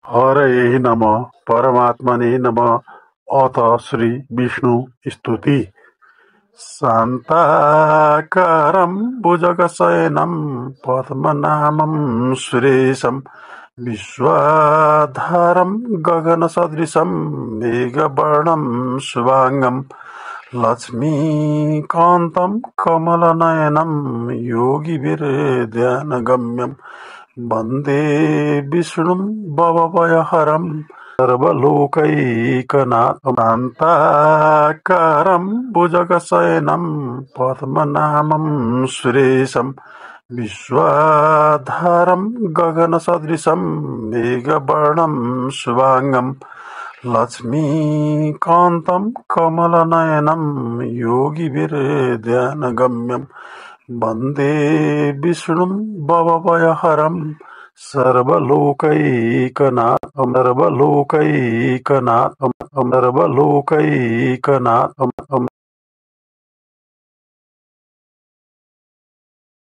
हरये नमः परमात्मने नमः। अथ श्री विष्णु स्तुति। शान्ताकारं भुजगशयनं पद्मनाभं सुरेशं विश्वाधारं गगनसदृशं मेघवर्णं शुभांगं लक्ष्मीकान्तं कमलनयनं योगिभिर्ध्यानगम्यं वन्दे विष्णुं भवभयहरं सर्वलोकैकनाथं। शान्ताकारं भुजगशयनं पद्मनाभं सुरेशं विश्वाधारं गगनसदृशं मेघवर्णं शुभांगं लक्ष्मीकान्तं कमलनयनं योगिभिर्ध्यानगम्यं वन्दे विष्णुं भवभयहरं सर्वलोकैकनाथं।